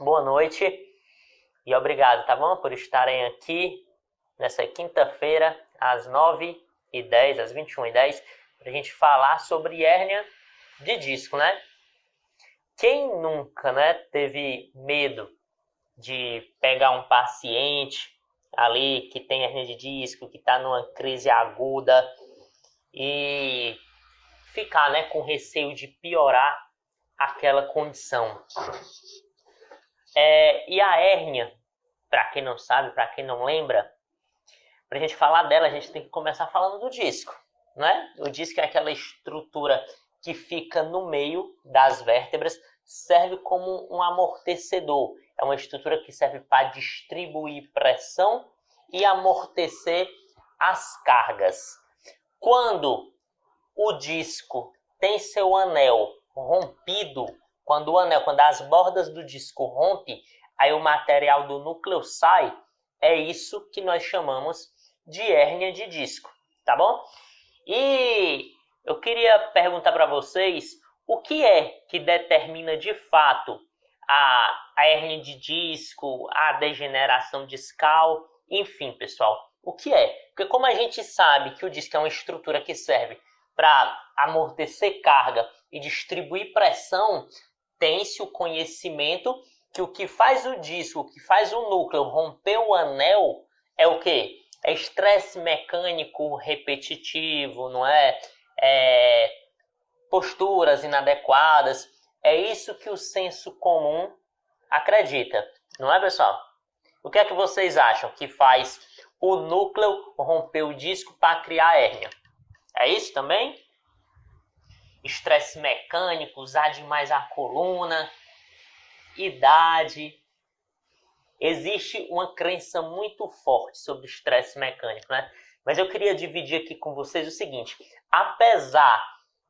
boa noite e obrigado, tá bom? Por estarem aqui nessa quinta-feira, às 9h10, às 21h10, para a gente falar sobre hérnia de disco, né? Quem nunca, né, teve medo de pegar um paciente ali que tem hérnia de disco, que está numa crise aguda e ficar, né, com receio de piorar aquela condição? E a hérnia, para quem não sabe, para quem não lembra, para a gente falar dela, a gente tem que começar falando do disco, né? O disco é aquela estrutura que fica no meio das vértebras, serve como um amortecedor. É uma estrutura que serve para distribuir pressão e amortecer as cargas. Quando o disco tem seu anel rompido, quando as bordas do disco rompem, aí o material do núcleo sai, é isso que nós chamamos de hérnia de disco, tá bom? E eu queria perguntar para vocês o que é que determina de fato a hérnia de disco, a degeneração discal, enfim, pessoal, o que é? Porque como a gente sabe que o disco é uma estrutura que serve para amortecer carga e distribuir pressão, tem-se o conhecimento que o que faz o disco, o que faz o núcleo romper o anel é o quê? É estresse mecânico repetitivo, não é? Posturas inadequadas. É isso que o senso comum acredita, não é, pessoal? O que é que vocês acham que faz o núcleo romper o disco para criar hérnia? É isso também? Estresse mecânico, usar demais a coluna, idade. Existe uma crença muito forte sobre estresse mecânico, né? Mas eu queria dividir aqui com vocês o seguinte: apesar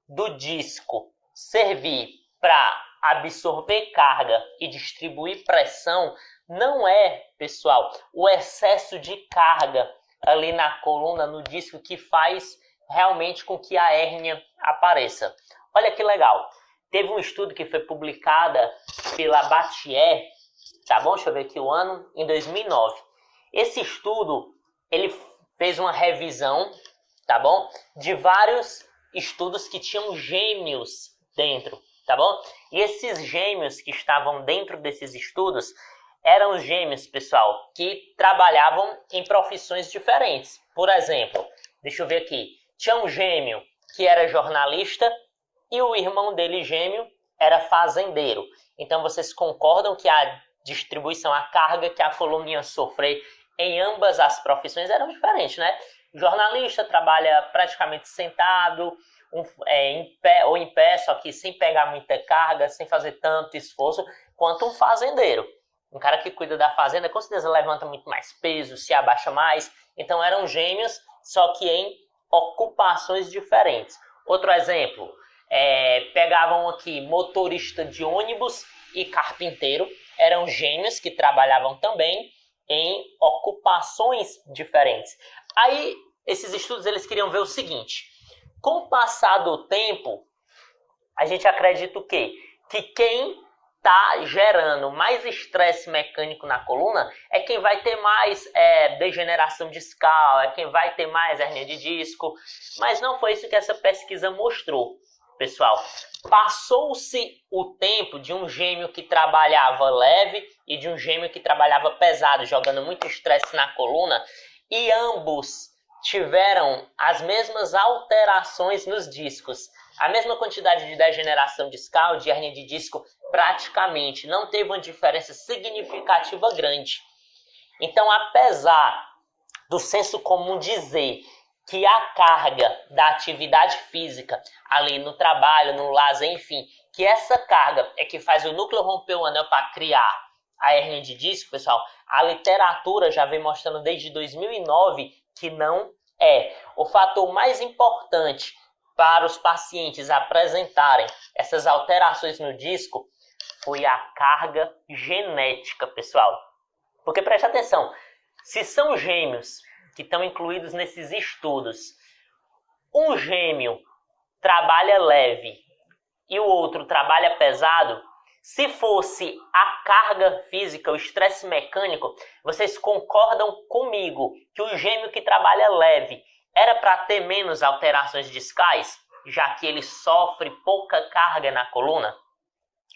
do disco servir para absorver carga e distribuir pressão, não é, pessoal, o excesso de carga ali na coluna, no disco, que faz realmente com que a hérnia apareça. Olha que legal. Teve um estudo que foi publicado pela Battier, tá bom? Deixa eu ver aqui o ano, em 2009. Esse estudo, ele fez uma revisão, tá bom? De vários estudos que tinham gêmeos dentro, tá bom? E esses gêmeos que estavam dentro desses estudos eram gêmeos, pessoal, que trabalhavam em profissões diferentes. Por exemplo, deixa eu ver aqui. Tinha um gêmeo que era jornalista e o irmão dele gêmeo era fazendeiro. Então vocês concordam que a distribuição, a carga que a coluna ia sofrer em ambas as profissões eram diferentes, né? O jornalista trabalha praticamente sentado, em pé, só que sem pegar muita carga, sem fazer tanto esforço, quanto um fazendeiro. Um cara que cuida da fazenda, com certeza levanta muito mais peso, se abaixa mais. Então eram gêmeos, só que em ocupações diferentes. Outro exemplo, pegavam aqui motorista de ônibus e carpinteiro, eram gêmeos que trabalhavam também em ocupações diferentes. Aí, esses estudos, eles queriam ver o seguinte: com o passar do tempo, a gente acredita o quê? Que quem está gerando mais estresse mecânico na coluna é quem vai ter mais degeneração discal, é quem vai ter mais hérnia de disco. Mas não foi isso que essa pesquisa mostrou, pessoal. Passou-se o tempo de um gêmeo que trabalhava leve e de um gêmeo que trabalhava pesado, jogando muito estresse na coluna, e ambos tiveram as mesmas alterações nos discos. A mesma quantidade de degeneração discal, de hérnia de disco, praticamente. Não teve uma diferença significativa grande. Então, apesar do senso comum dizer que a carga da atividade física, ali no trabalho, no lazer, enfim, que essa carga é que faz o núcleo romper o anel para criar a hérnia de disco, pessoal, a literatura já vem mostrando desde 2009 que não é. O fator mais importante para os pacientes apresentarem essas alterações no disco foi a carga genética, pessoal. Porque preste atenção, se são gêmeos que estão incluídos nesses estudos, um gêmeo trabalha leve e o outro trabalha pesado, Se fosse a carga física, o estresse mecânico, vocês concordam comigo que o gêmeo que trabalha leve era para ter menos alterações discais, já que ele sofre pouca carga na coluna?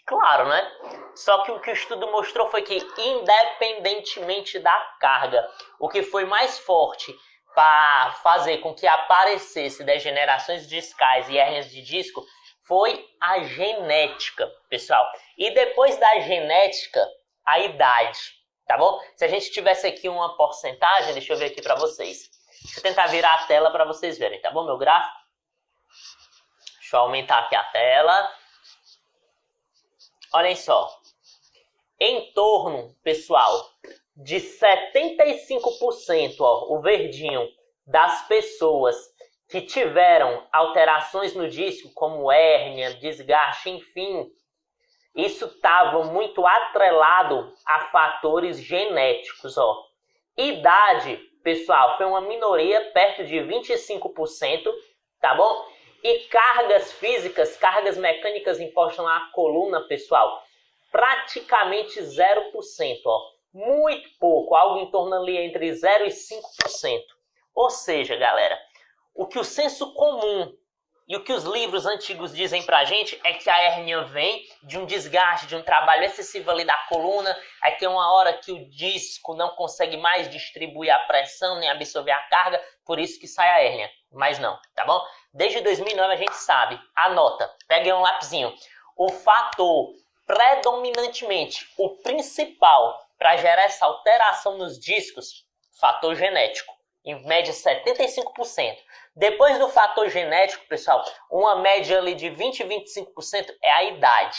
Claro, né? Só que o que o estudo mostrou foi que, independentemente da carga, o que foi mais forte para fazer com que aparecesse degenerações discais e hérnias de disco foi a genética, pessoal. E depois da genética, a idade, tá bom? Se a gente tivesse aqui uma porcentagem, deixa eu ver aqui para vocês. Deixa eu tentar virar a tela para vocês verem, tá bom, meu gráfico? Deixa eu aumentar aqui a tela. Olhem só. Em torno, pessoal, de 75%, ó, o verdinho, das pessoas que tiveram alterações no disco, como hérnia, desgaste, enfim, isso estava muito atrelado a fatores genéticos, ó. Idade, pessoal, foi uma minoria, perto de 25%, tá bom? E cargas físicas, cargas mecânicas impostas na coluna, pessoal, praticamente 0%, ó. Muito pouco, algo em torno ali entre 0 e 5%. Ou seja, galera, o que o senso comum e o que os livros antigos dizem pra gente é que a hérnia vem de um desgaste, de um trabalho excessivo ali da coluna, aí tem uma hora que o disco não consegue mais distribuir a pressão, nem absorver a carga, por isso que sai a hérnia. Mas não, tá bom? Desde 2009 a gente sabe, anota, peguei um lapisinho, o fator predominantemente, o principal para gerar essa alteração nos discos, fator genético, em média 75%. Depois do fator genético, pessoal, uma média ali de 20 e 25% é a idade,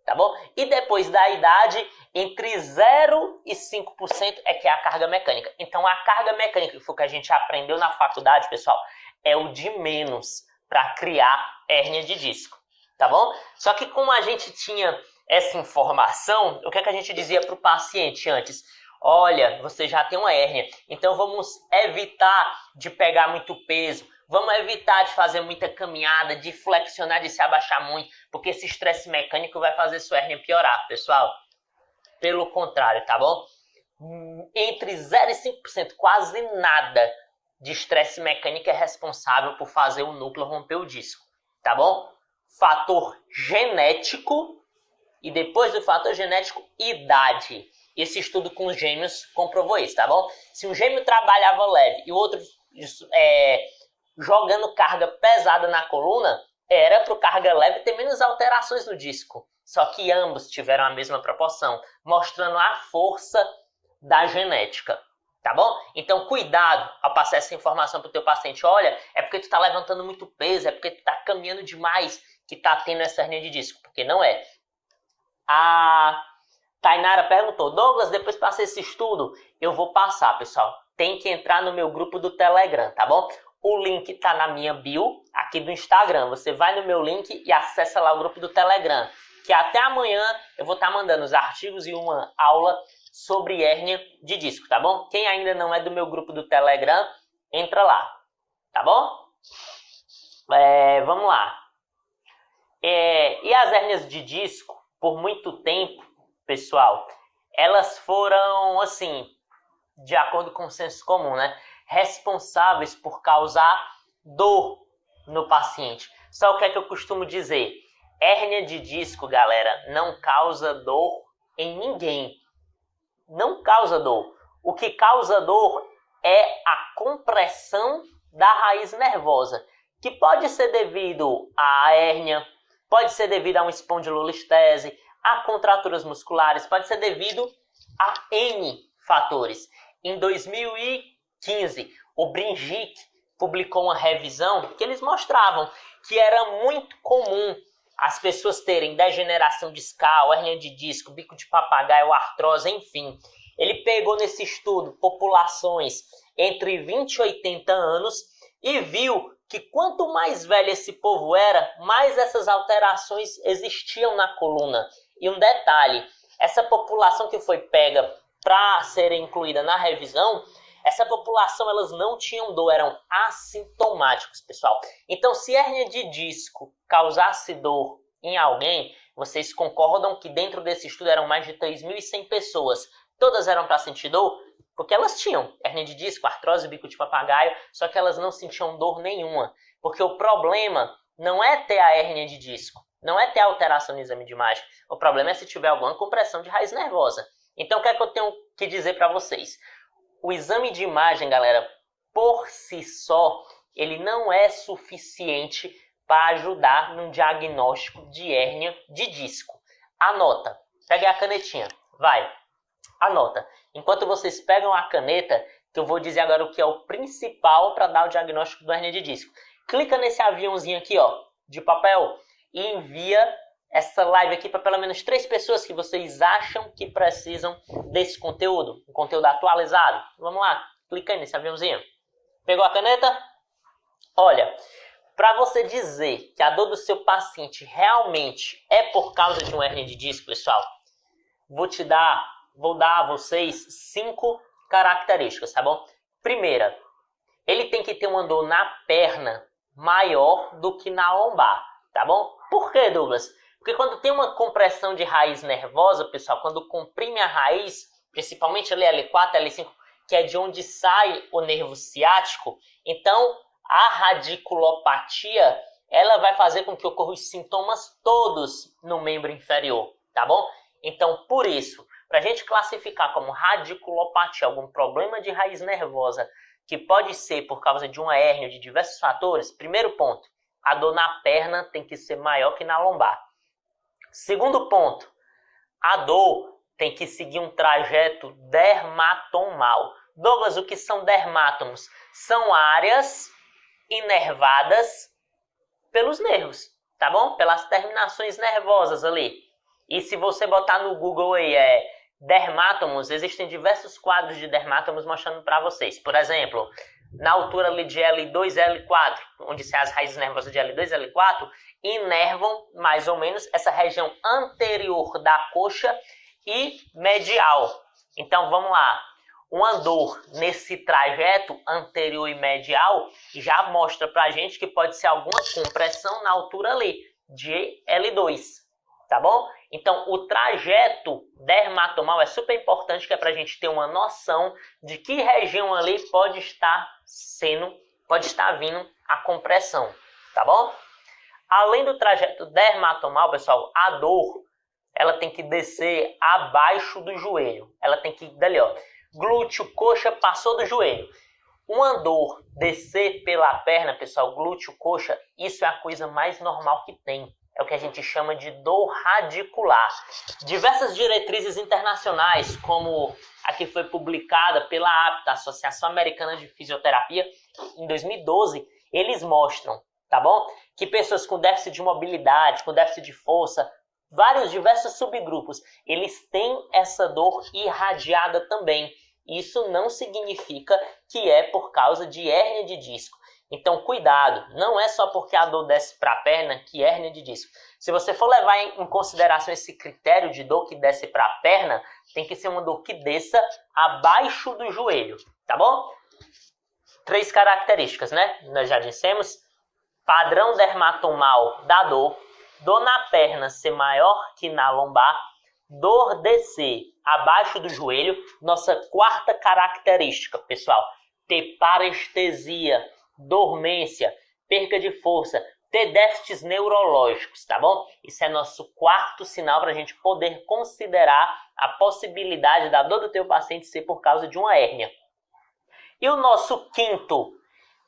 tá bom? E depois da idade, entre 0 e 5% é que é a carga mecânica. Então a carga mecânica, que foi o que a gente aprendeu na faculdade, pessoal, é o de menos para criar hérnia de disco, tá bom? Só que como a gente tinha essa informação, o que é que a gente dizia para o paciente antes? Olha, você já tem uma hérnia, então vamos evitar de pegar muito peso, vamos evitar de fazer muita caminhada, de flexionar, de se abaixar muito, porque esse estresse mecânico vai fazer sua hérnia piorar, pessoal. Pelo contrário, tá bom? Entre 0 e 5%, quase nada de estresse mecânico é responsável por fazer o núcleo romper o disco, tá bom? Fator genético e depois do fator genético, idade. Esse estudo com os gêmeos comprovou isso, tá bom? Se um gêmeo trabalhava leve e o outro jogando carga pesada na coluna, era para o carga leve ter menos alterações no disco. Só que ambos tiveram a mesma proporção, mostrando a força da genética, tá bom? Então cuidado ao passar essa informação para o teu paciente. Olha, é porque tu está levantando muito peso, é porque tu está caminhando demais que está tendo essa hernia de disco, porque não é. A Tainara perguntou, Douglas, depois que passar esse estudo, eu vou passar, pessoal. Tem que entrar no meu grupo do Telegram, tá bom? O link tá na minha bio, aqui do Instagram. Você vai no meu link e acessa lá o grupo do Telegram. Que até amanhã eu vou estar mandando os artigos e uma aula sobre hérnia de disco, tá bom? Quem ainda não é do meu grupo do Telegram, entra lá, tá bom? Vamos lá. E as hérnias de disco, por muito tempo, pessoal, elas foram, assim, de acordo com o senso comum, né, responsáveis por causar dor no paciente. Só o que é que eu costumo dizer? Hérnia de disco, galera, não causa dor em ninguém. Não causa dor. O que causa dor é a compressão da raiz nervosa, que pode ser devido à hérnia, pode ser devido a uma espondilolistese, a contraturas musculares, pode ser devido a N fatores. Em 2015, o Bringic publicou uma revisão que eles mostravam que era muito comum as pessoas terem degeneração discal, hérnia de disco, bico de papagaio, artrose, enfim. Ele pegou nesse estudo populações entre 20 e 80 anos e viu que quanto mais velho esse povo era, mais essas alterações existiam na coluna. E um detalhe, essa população que foi pega para ser incluída na revisão, essa população elas não tinham dor, eram assintomáticos, pessoal. Então, se hérnia de disco causasse dor em alguém, Vocês concordam que dentro desse estudo eram mais de 3.100 pessoas. Todas eram para sentir dor? Porque elas tinham hérnia de disco, artrose, bico de papagaio, só que elas não sentiam dor nenhuma. Porque o problema não é ter a hérnia de disco, não é ter alteração no exame de imagem. O problema é se tiver alguma compressão de raiz nervosa. Então, o que é que eu tenho que dizer para vocês? O exame de imagem, galera, por si só, ele não é suficiente para ajudar no diagnóstico de hérnia de disco. Anota. Pegue a canetinha. Vai. Anota. Enquanto vocês pegam a caneta, que eu vou dizer agora o que é o principal para dar o diagnóstico do hérnia de disco. Clica nesse aviãozinho aqui, ó, de papel e envia essa live aqui para pelo menos 3 pessoas que vocês acham que precisam desse conteúdo. Um conteúdo atualizado. Vamos lá. Clica aí nesse aviãozinho. Pegou a caneta? Olha, para você dizer que a dor do seu paciente realmente é por causa de uma hérnia de disco, pessoal, vou dar a vocês 5 características, tá bom? Primeira, ele tem que ter uma dor na perna maior do que na lombar, tá bom? Por quê, Douglas? Porque quando tem uma compressão de raiz nervosa, pessoal, quando comprime a raiz, principalmente ali L4, L5, que é de onde sai o nervo ciático, então a radiculopatia, ela vai fazer com que ocorram os sintomas todos no membro inferior, tá bom? Então, por isso, para a gente classificar como radiculopatia, algum problema de raiz nervosa, que pode ser por causa de uma hérnia, de diversos fatores, primeiro ponto, a dor na perna tem que ser maior que na lombar. Segundo ponto, a dor tem que seguir um trajeto dermatomal. Douglas, o que são dermátomos? São áreas inervadas pelos nervos, tá bom? Pelas terminações nervosas ali. E se você botar no Google aí, dermátomos, existem diversos quadros de dermátomos mostrando para vocês. Por exemplo, na altura ali de L2, L4, onde são as raízes nervosas de L2, L4, inervam mais ou menos essa região anterior da coxa e medial. Então vamos lá. Uma dor nesse trajeto anterior e medial já mostra pra gente que pode ser alguma compressão na altura ali de L2, tá bom? Então o trajeto dermatomal é super importante, que é pra gente ter uma noção de que região ali pode estar vindo a compressão, tá bom? Além do trajeto dermatomal, pessoal, a dor, ela tem que descer abaixo do joelho. Ela tem que ir dali, ó. Glúteo, coxa, passou do joelho. Uma dor descer pela perna, pessoal, glúteo, coxa, isso é a coisa mais normal que tem. É o que a gente chama de dor radicular. Diversas diretrizes internacionais, como a que foi publicada pela APTA, Associação Americana de Fisioterapia, em 2012, eles mostram, tá bom? Que pessoas com déficit de mobilidade, com déficit de força, diversos subgrupos, eles têm essa dor irradiada também. Isso não significa que é por causa de hérnia de disco. Então, cuidado, não é só porque a dor desce para a perna que é hérnia de disco. Se você for levar em consideração esse critério de dor que desce para a perna, tem que ser uma dor que desça abaixo do joelho, tá bom? 3 características, né? Nós já dissemos. Padrão dermatomal da dor. Dor na perna ser maior que na lombar, dor descer abaixo do joelho. Nossa 4ª característica, pessoal, ter parestesia, dormência, perca de força, ter déficits neurológicos, tá bom? Isso é nosso 4º sinal para a gente poder considerar a possibilidade da dor do teu paciente ser por causa de uma hérnia. E o nosso 5º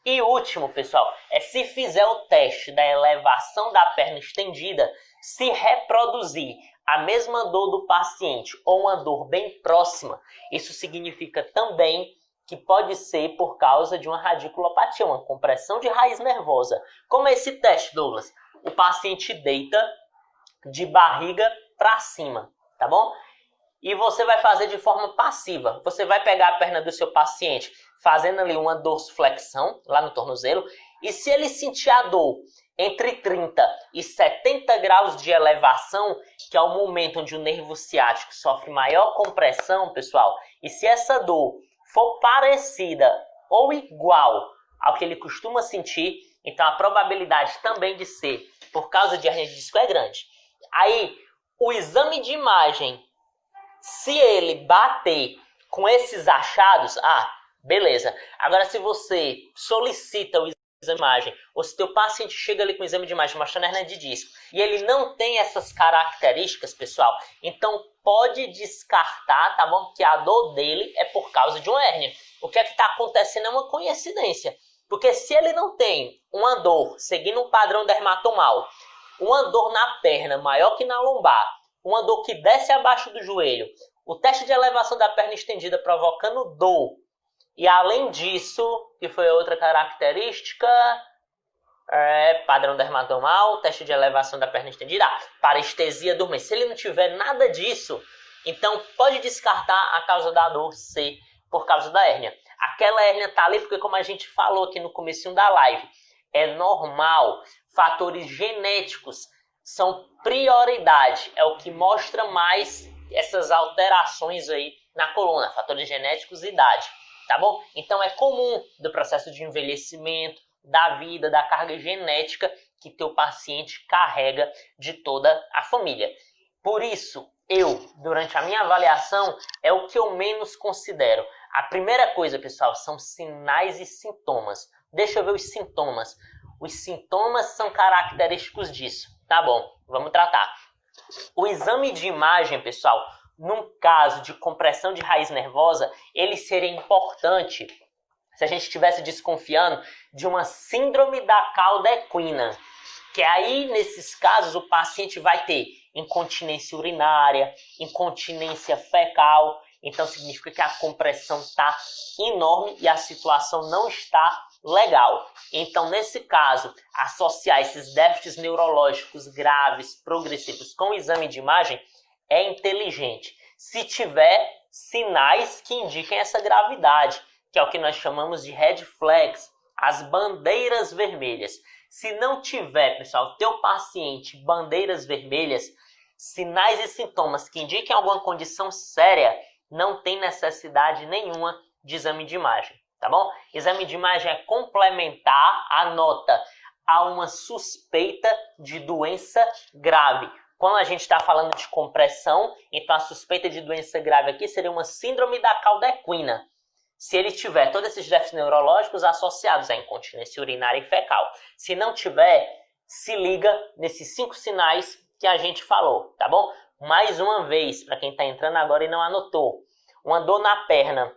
e último, pessoal, é se fizer o teste da elevação da perna estendida, se reproduzir a mesma dor do paciente ou uma dor bem próxima, isso significa também que pode ser por causa de uma radiculopatia, uma compressão de raiz nervosa. Como é esse teste, Douglas? O paciente deita de barriga para cima, tá bom? E você vai fazer de forma passiva. Você vai pegar a perna do seu paciente fazendo ali uma dorsiflexão lá no tornozelo. E se ele sentir a dor entre 30 e 70 graus de elevação, que é o momento onde o nervo ciático sofre maior compressão, pessoal, e se essa dor for parecida ou igual ao que ele costuma sentir, então a probabilidade também de ser por causa de hérnia de disco é grande. Aí, o exame de imagem, se ele bater com esses achados, beleza. Agora, se você solicita o exame de imagem, ou se teu paciente chega ali com o exame de imagem mostrando hernia de disco, e ele não tem essas características, pessoal, então pode descartar, tá bom? Que a dor dele é por causa de uma hérnia. O que é que está acontecendo é uma coincidência. Porque se ele não tem uma dor seguindo um padrão dermatomal, uma dor na perna maior que na lombar, uma dor que desce abaixo do joelho, o teste de elevação da perna estendida provocando dor, e além disso, que foi outra característica, padrão dermatomal, teste de elevação da perna estendida, parestesia dormente. Se ele não tiver nada disso, então pode descartar a causa da dor ser por causa da hérnia. Aquela hérnia tá ali porque, como a gente falou aqui no comecinho da live, é normal. Fatores genéticos são prioridade. É o que mostra mais essas alterações aí na coluna. Fatores genéticos e idade, tá bom? Então é comum do processo de envelhecimento, da vida, da carga genética que teu paciente carrega de toda a família. Por isso, durante a minha avaliação, é o que eu menos considero. A primeira coisa, pessoal, são sinais e sintomas. Deixa eu ver os sintomas. Os sintomas são característicos disso. Tá bom, vamos tratar. O exame de imagem, pessoal, num caso de compressão de raiz nervosa, ele seria importante se a gente estivesse desconfiando de uma síndrome da cauda equina. Que aí, nesses casos, o paciente vai ter incontinência urinária, incontinência fecal. Então, significa que a compressão está enorme e a situação não está legal. Então, nesse caso, associar esses déficits neurológicos graves, progressivos, com o exame de imagem é inteligente. Se tiver sinais que indiquem essa gravidade, que é o que nós chamamos de red flags, as bandeiras vermelhas. Se não tiver, pessoal, teu paciente bandeiras vermelhas, sinais e sintomas que indiquem alguma condição séria, não tem necessidade nenhuma de exame de imagem, tá bom? Exame de imagem é complementar a nota a uma suspeita de doença grave. Quando a gente está falando de compressão, então a suspeita de doença grave aqui seria uma síndrome da cauda equina. Se ele tiver todos esses déficits neurológicos associados à incontinência urinária e fecal. Se não tiver, se liga nesses 5 sinais que a gente falou, tá bom? Mais uma vez, para quem está entrando agora e não anotou, uma dor na perna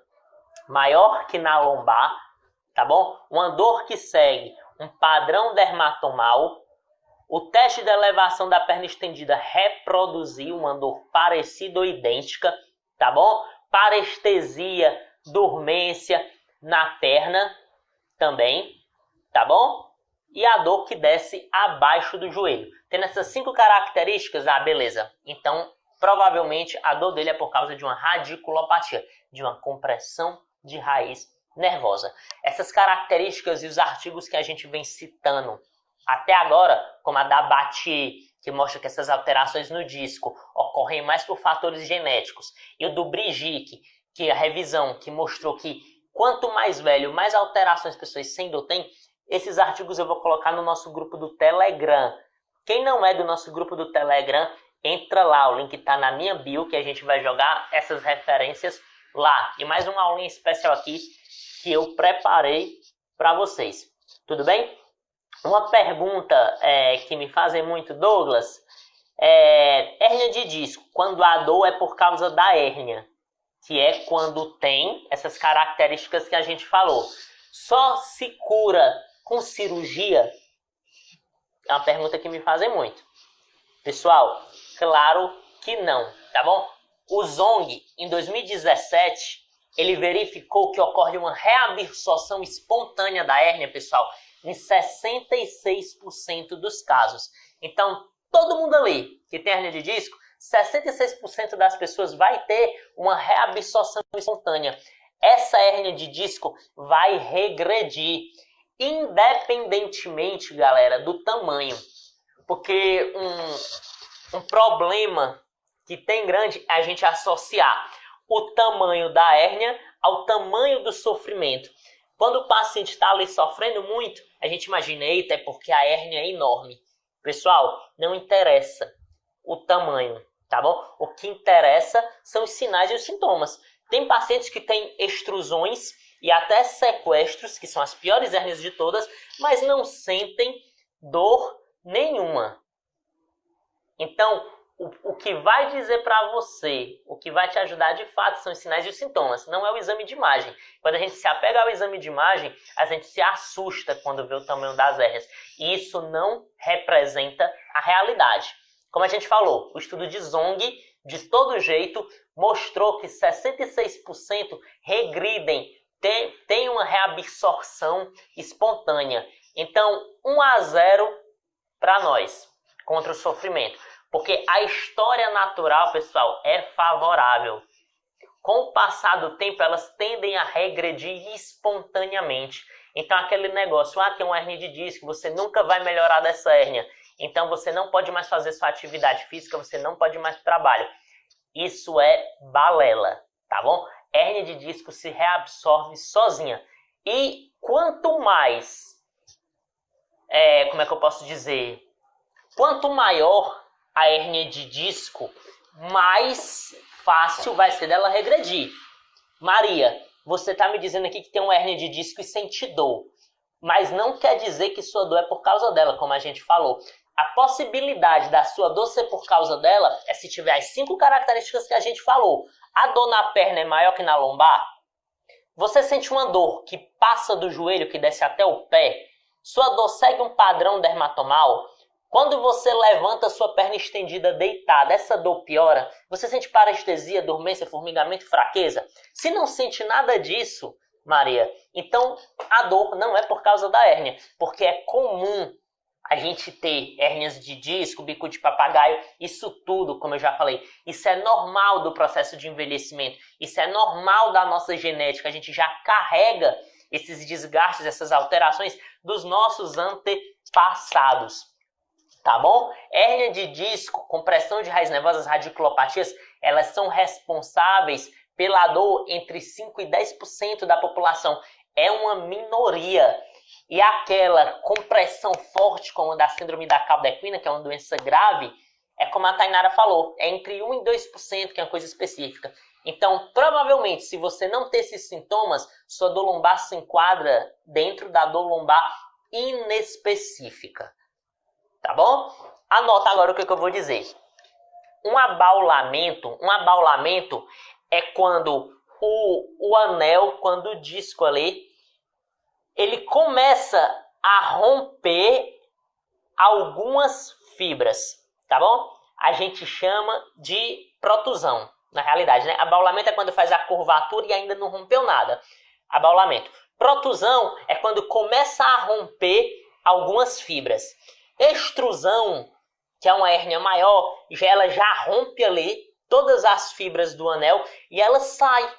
maior que na lombar, tá bom? Uma dor que segue um padrão dermatomal, o teste de elevação da perna estendida reproduzir uma dor parecida ou idêntica, tá bom? Parestesia, dormência na perna também, tá bom? E a dor que desce abaixo do joelho. Tendo essas 5 características, beleza. Então, provavelmente a dor dele é por causa de uma radiculopatia, de uma compressão de raiz nervosa. Essas características e os artigos que a gente vem citando até agora, como a da Battier, que mostra que essas alterações no disco ocorrem mais por fatores genéticos, e o do Brigitte, que é a revisão que mostrou que quanto mais velho, mais alterações pessoas sem dor têm, esses artigos eu vou colocar no nosso grupo do Telegram. Quem não é do nosso grupo do Telegram, entra lá, o link está na minha bio, que a gente vai jogar essas referências lá. E mais uma aulinha especial aqui que eu preparei para vocês. Tudo bem? Uma pergunta que me fazem muito, Douglas, hérnia de disco, quando a dor é por causa da hérnia, que é quando tem essas características que a gente falou. Só se cura com cirurgia? É uma pergunta que me fazem muito. Pessoal, claro que não, tá bom? O Zong, em 2017, ele verificou que ocorre uma reabsorção espontânea da hérnia, pessoal, em 66% dos casos. Então, todo mundo ali que tem hérnia de disco, 66% das pessoas vai ter uma reabsorção espontânea. Essa hérnia de disco vai regredir, independentemente, galera, do tamanho. Porque um problema que tem grande é a gente associar o tamanho da hérnia ao tamanho do sofrimento. Quando o paciente está ali sofrendo muito, a gente imagina, eita, é porque a hérnia é enorme. Pessoal, não interessa. o tamanho, tá bom? O que interessa são os sinais e os sintomas. Tem pacientes que têm extrusões e até sequestros, que são as piores hérnias de todas, mas não sentem dor nenhuma. Então, o que vai dizer para você, o que vai te ajudar de fato são os sinais e os sintomas, não é o exame de imagem. Quando a gente se apega ao exame de imagem, a gente se assusta quando vê o tamanho das hérnias. E isso não representa a realidade. Como a gente falou, o estudo de Zong, de todo jeito, mostrou que 66% regridem, tem uma reabsorção espontânea. Então, 1-0 para nós, contra o sofrimento. Porque a história natural, pessoal, é favorável. Com o passar do tempo, elas tendem a regredir espontaneamente. Então, aquele negócio, que é uma hérnia de disco, você nunca vai melhorar dessa hérnia. Então, você não pode mais fazer sua atividade física, você não pode mais pro trabalho. Isso é balela, tá bom? Hérnia de disco se reabsorve sozinha. E quanto mais, como é que eu posso dizer? Quanto maior a hérnia de disco, mais fácil vai ser dela regredir. Maria, você está me dizendo aqui que tem uma hérnia de disco e sente dor, mas não quer dizer que sua dor é por causa dela, como a gente falou. A possibilidade da sua dor ser por causa dela é se tiver as 5 características que a gente falou. A dor na perna é maior que na lombar? Você sente uma dor que passa do joelho, que desce até o pé? Sua dor segue um padrão dermatomal? Quando você levanta sua perna estendida deitada, essa dor piora? Você sente parestesia, dormência, formigamento, fraqueza? Se não sente nada disso, Maria, então a dor não é por causa da hérnia, porque é comum a gente ter hérnias de disco, bico de papagaio, isso tudo, como eu já falei, isso é normal do processo de envelhecimento, isso é normal da nossa genética, a gente já carrega esses desgastes, essas alterações dos nossos antepassados. Tá bom? Hérnia de disco, compressão de raiz nervosa, radiculopatias, elas são responsáveis pela dor entre 5% e 10% da população. É uma minoria. E aquela compressão forte, como a da síndrome da cauda equina, que é uma doença grave, é como a Tainara falou, é entre 1% e 2%, que é uma coisa específica. Então, provavelmente, se você não ter esses sintomas, sua dor lombar se enquadra dentro da dor lombar inespecífica. Tá bom? Anota agora o que eu vou dizer. Um abaulamento é quando o anel, quando o disco ali, ele começa a romper algumas fibras, tá bom? A gente chama de protusão, na realidade, né? Abaulamento é quando faz a curvatura e ainda não rompeu nada. Abaulamento. Protusão é quando começa a romper algumas fibras. Extrusão, que é uma hérnia maior, ela já rompe ali todas as fibras do anel e ela sai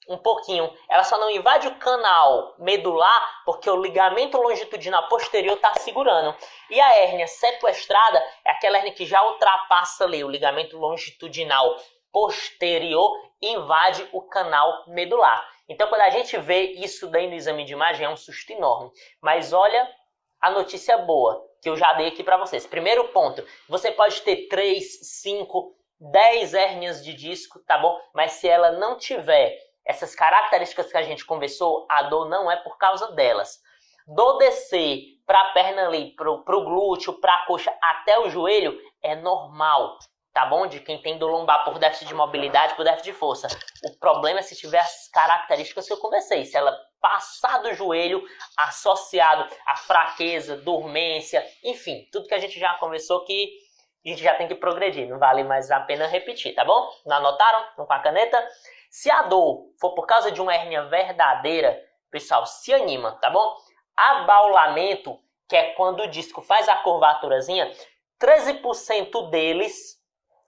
um pouquinho. Ela só não invade o canal medular porque o ligamento longitudinal posterior está segurando. E a hérnia sequestrada é aquela hérnia que já ultrapassa ali o ligamento longitudinal posterior e invade o canal medular. Então, quando a gente vê isso daí no exame de imagem, é um susto enorme. Mas olha a notícia boa que eu já dei aqui para vocês. Primeiro ponto, você pode ter 3, 5, 10 hérnias de disco, tá bom? Mas se ela não tiver essas características que a gente conversou, a dor não é por causa delas. Dor descer para a perna ali, pro glúteo, para a coxa, até o joelho, é normal, tá bom? De quem tem dor lombar por déficit de mobilidade, por déficit de força. O problema é se tiver as características que eu conversei. Se ela passar do joelho associado à fraqueza, dormência, enfim, tudo que a gente já conversou que a gente já tem que progredir. Não vale mais a pena repetir, tá bom? Não anotaram? Não com a caneta? Se a dor for por causa de uma hérnia verdadeira, pessoal, se anima, tá bom? Abaulamento, que é quando o disco faz a curvaturazinha, 13% deles,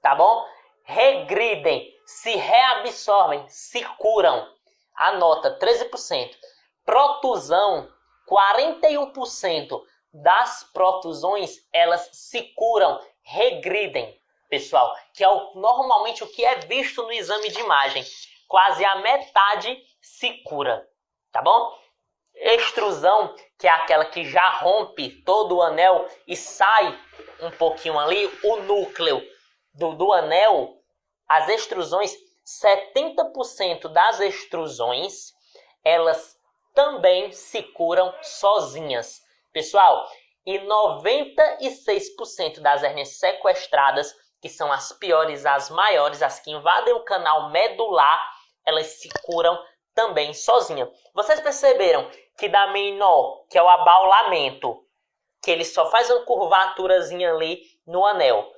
tá bom? Regridem, se reabsorvem, se curam. Anota, 13%. Protusão, 41% das protusões, elas se curam, regridem, pessoal, que é normalmente o que é visto no exame de imagem. Quase a metade se cura, tá bom? Extrusão, que é aquela que já rompe todo o anel e sai um pouquinho ali, o núcleo do anel, as extrusões, 70% das extrusões, elas também se curam sozinhas. Pessoal, e 96% das hérnias sequestradas, que são as piores, as maiores, as que invadem o canal medular, elas se curam também sozinhas. Vocês perceberam que da menor, que é o abaulamento, que ele só faz uma curvaturazinha ali no anel,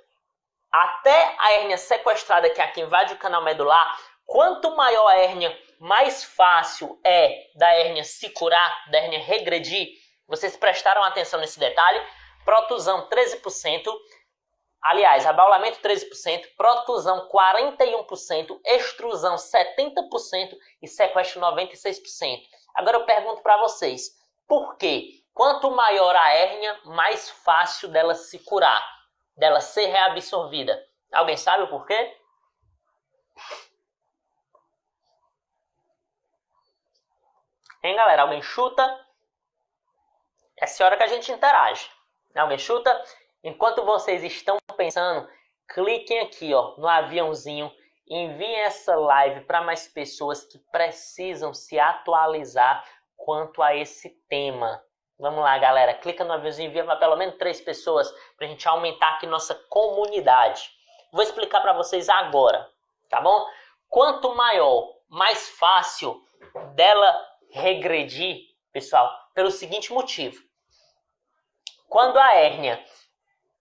até a hérnia sequestrada, que é a que invade o canal medular, quanto maior a hérnia, mais fácil é da hérnia se curar, da hérnia regredir. Vocês prestaram atenção nesse detalhe? Protusão 13%, aliás, abaulamento 13%, protusão 41%, extrusão 70% e sequestro 96%. Agora eu pergunto para vocês, por quê? Quanto maior a hérnia, mais fácil dela se curar, dela ser reabsorvida. Alguém sabe o porquê? Hein, galera? Alguém chuta? Essa é a hora que a gente interage. Alguém chuta? Enquanto vocês estão pensando, cliquem aqui, ó, no aviãozinho, enviem essa live para mais pessoas que precisam se atualizar quanto a esse tema. Vamos lá, galera. Clica no aviãozinho, envia para pelo menos 3 pessoas para a gente aumentar aqui nossa comunidade. Vou explicar para vocês agora, tá bom? Quanto maior, mais fácil dela regredir, pessoal, pelo seguinte motivo. Quando a hérnia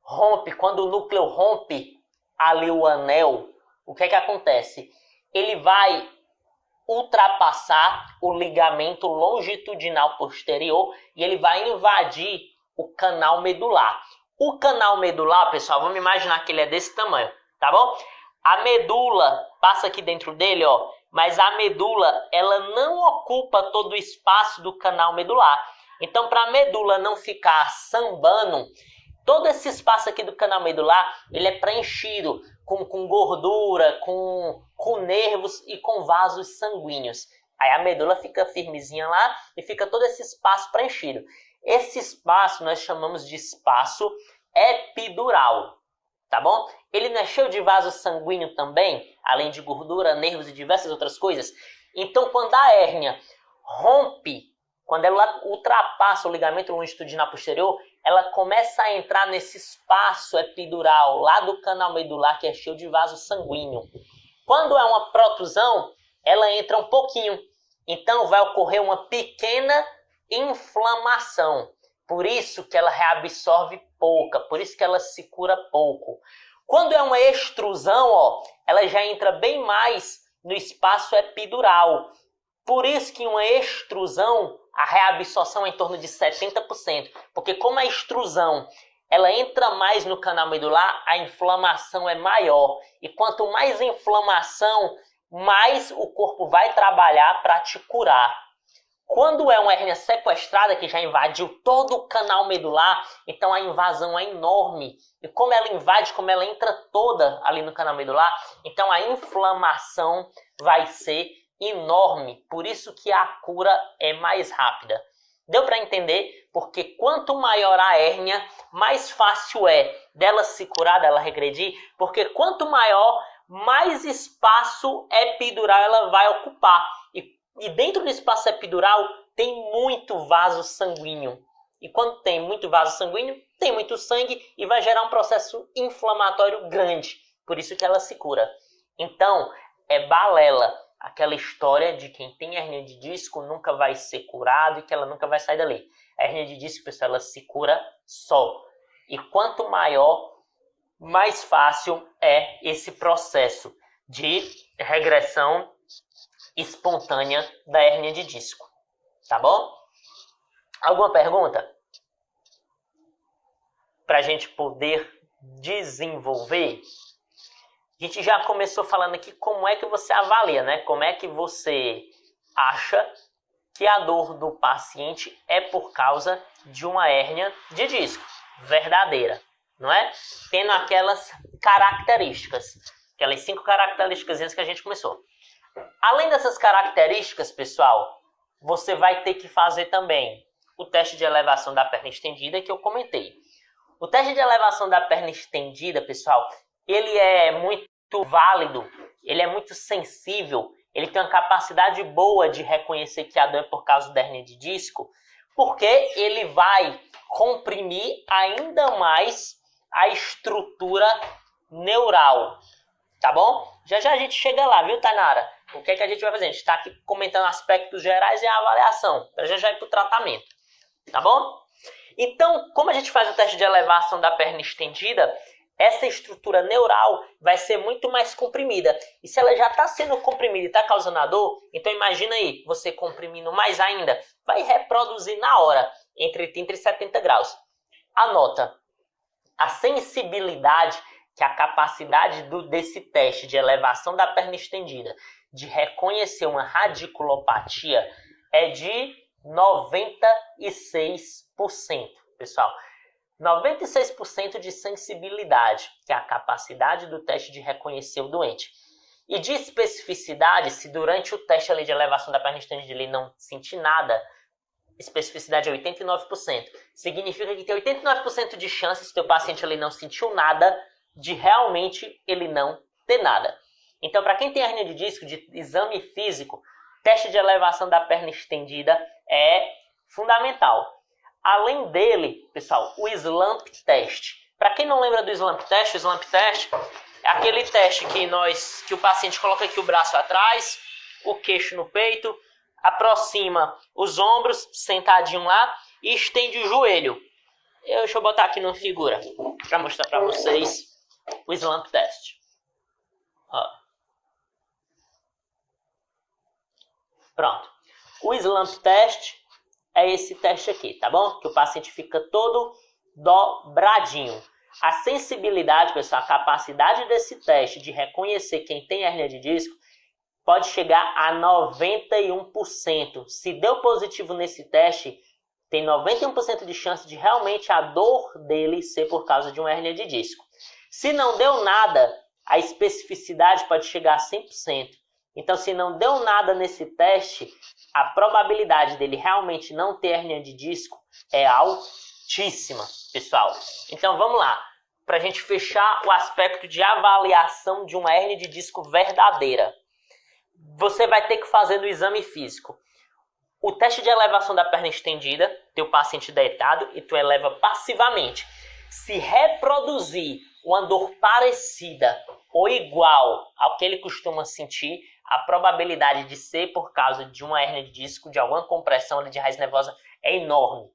rompe, quando o núcleo rompe ali o anel, o que é que acontece? Ele vai ultrapassar o ligamento longitudinal posterior e ele vai invadir o canal medular. O canal medular, pessoal, vamos imaginar que ele é desse tamanho, tá bom? A medula passa aqui dentro dele, ó, mas a medula, ela não ocupa todo o espaço do canal medular. Então, para a medula não ficar sambando, todo esse espaço aqui do canal medular, ele é preenchido com gordura, com nervos e com vasos sanguíneos. Aí a medula fica firmezinha lá e fica todo esse espaço preenchido. Esse espaço nós chamamos de espaço epidural, tá bom? Ele não é cheio de vaso sanguíneo também, além de gordura, nervos e diversas outras coisas. Então, quando a hérnia rompe, quando ela ultrapassa o ligamento longitudinal posterior, ela começa a entrar nesse espaço epidural, lá do canal medular, que é cheio de vaso sanguíneo. Quando é uma protusão, ela entra um pouquinho. Então, vai ocorrer uma pequena inflamação. Por isso que ela reabsorve pouca, por isso que ela se cura pouco. Quando é uma extrusão, ó, ela já entra bem mais no espaço epidural. Por isso que uma extrusão, a reabsorção é em torno de 70%. Porque como a extrusão ela entra mais no canal medular, a inflamação é maior. E quanto mais inflamação, mais o corpo vai trabalhar para te curar. Quando é uma hérnia sequestrada que já invadiu todo o canal medular, então a invasão é enorme. E como ela invade, como ela entra toda ali no canal medular, então a inflamação vai ser enorme. Por isso que a cura é mais rápida. Deu para entender? Porque quanto maior a hérnia, mais fácil é dela se curar, dela regredir. Porque quanto maior, mais espaço epidural ela vai ocupar. E dentro do espaço epidural tem muito vaso sanguíneo. E quando tem muito vaso sanguíneo, tem muito sangue e vai gerar um processo inflamatório grande. Por isso que ela se cura. Então, é balela aquela história de quem tem hérnia de disco nunca vai ser curado e que ela nunca vai sair dali. A hérnia de disco, pessoal, ela se cura só. E quanto maior, mais fácil é esse processo de regressão espontânea da hérnia de disco. Tá bom? Alguma pergunta? Para a gente poder desenvolver? A gente já começou falando aqui como é que você avalia, né? Como é que você acha que a dor do paciente é por causa de uma hérnia de disco verdadeira, não é? Tendo aquelas características, aquelas 5 características que a gente começou. Além dessas características, pessoal, você vai ter que fazer também o teste de elevação da perna estendida que eu comentei. O teste de elevação da perna estendida, pessoal, ele é muito válido, ele é muito sensível, ele tem uma capacidade boa de reconhecer que a dor é por causa da hérnia de disco, porque ele vai comprimir ainda mais a estrutura neural, tá bom? Já já a gente chega lá, viu, Tainara? O que é que a gente vai fazer? A gente está aqui comentando aspectos gerais e a avaliação, para já já ir para o tratamento, tá bom? Então, como a gente faz o teste de elevação da perna estendida, essa estrutura neural vai ser muito mais comprimida. E se ela já está sendo comprimida e está causando a dor, então imagina aí, você comprimindo mais ainda, vai reproduzir na hora, entre 30 e 70 graus. Anota, a sensibilidade, que é a capacidade desse teste de elevação da perna estendida, de reconhecer uma radiculopatia, é de 96%, pessoal. 96% de sensibilidade, que é a capacidade do teste de reconhecer o doente. E de especificidade, se durante o teste ali de elevação da perna estendida ele não sentir nada, especificidade é 89%. Significa que tem 89% de chance, se o teu paciente ali não sentiu nada, de realmente ele não ter nada. Então, para quem tem hernia de disco, de exame físico, teste de elevação da perna estendida é fundamental. Além dele, pessoal, o Slump Test. Para quem não lembra do Slump Test, o Slump Test é aquele teste que o paciente coloca aqui o braço atrás, o queixo no peito, aproxima os ombros, sentadinho lá, e estende o joelho. Deixa eu botar aqui numa figura, para mostrar para vocês o Slump Test. Ó. Pronto. O Slump Test é esse teste aqui, tá bom? Que o paciente fica todo dobradinho. A sensibilidade, pessoal, a capacidade desse teste de reconhecer quem tem hérnia de disco pode chegar a 91%. Se deu positivo nesse teste, tem 91% de chance de realmente a dor dele ser por causa de uma hérnia de disco. Se não deu nada, a especificidade pode chegar a 100%. Então, se não deu nada nesse teste, a probabilidade dele realmente não ter hérnia de disco é altíssima, pessoal. Então, vamos lá. Para a gente fechar o aspecto de avaliação de uma hérnia de disco verdadeira. Você vai ter que fazer no exame físico o teste de elevação da perna estendida, teu paciente deitado, e tu eleva passivamente. Se reproduzir uma dor parecida ou igual ao que ele costuma sentir, a probabilidade de ser por causa de uma hérnia de disco, de alguma compressão ali de raiz nervosa, é enorme.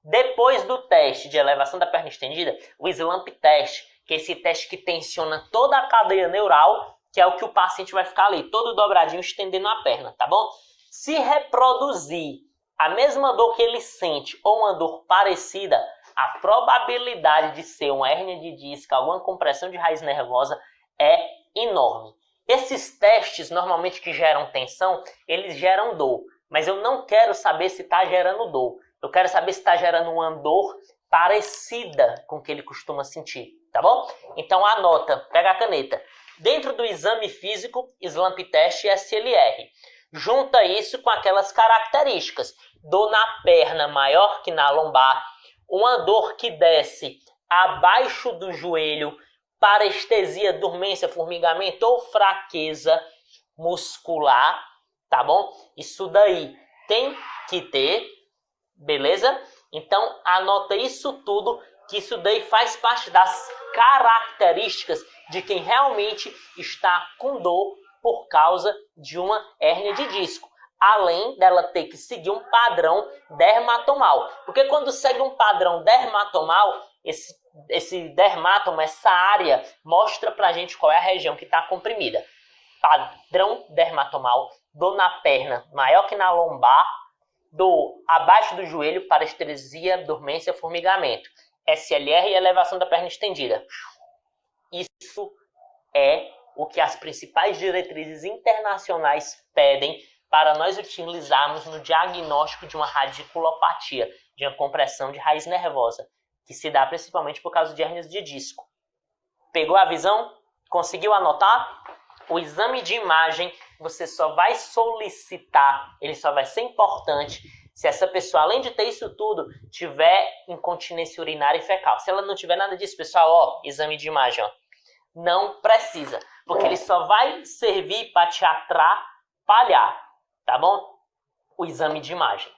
Depois do teste de elevação da perna estendida, o Slump Test, que é esse teste que tensiona toda a cadeia neural, que é o que o paciente vai ficar ali, todo dobradinho, estendendo a perna, tá bom? Se reproduzir a mesma dor que ele sente ou uma dor parecida, a probabilidade de ser uma hérnia de disco, alguma compressão de raiz nervosa é enorme. Esses testes, normalmente que geram tensão, eles geram dor. Mas eu não quero saber se está gerando dor. Eu quero saber se está gerando uma dor parecida com o que ele costuma sentir, tá bom? Então anota, pega a caneta. Dentro do exame físico, Slump Test e SLR. Junta isso com aquelas características. Dor na perna maior que na lombar. Uma dor que desce abaixo do joelho. Parestesia, dormência, formigamento ou fraqueza muscular, tá bom? Isso daí tem que ter, beleza? Então anota isso tudo, que isso daí faz parte das características de quem realmente está com dor por causa de uma hérnia de disco. Além dela ter que seguir um padrão dermatomal. Porque quando segue um padrão dermatomal, esse dermatoma, essa área, mostra pra gente qual é a região que está comprimida. Padrão dermatomal, dor na perna maior que na lombar, dor abaixo do joelho, parestesia, dormência, formigamento. SLR e elevação da perna estendida. Isso é o que as principais diretrizes internacionais pedem para nós utilizarmos no diagnóstico de uma radiculopatia, de uma compressão de raiz nervosa, que se dá principalmente por causa de hérnias de disco. Pegou a visão? Conseguiu anotar? O exame de imagem você só vai solicitar, ele só vai ser importante se essa pessoa, além de ter isso tudo, tiver incontinência urinária e fecal. Se ela não tiver nada disso, pessoal, ó, exame de imagem, ó. Não precisa, porque ele só vai servir para te atrapalhar, tá bom? O exame de imagem.